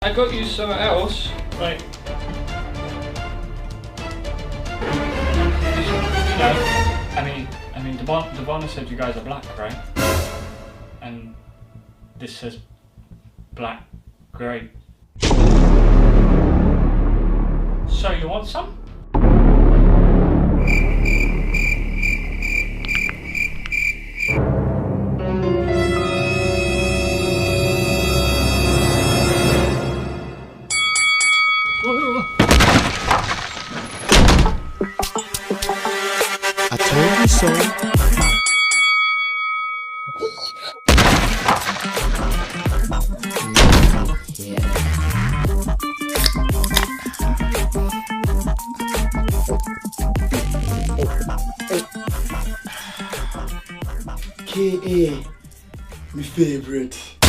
I got you something else. Right. No, I mean, Devon said you guys are black, right? And this says black, grey. So you want some? I told you so. KA, my favorite.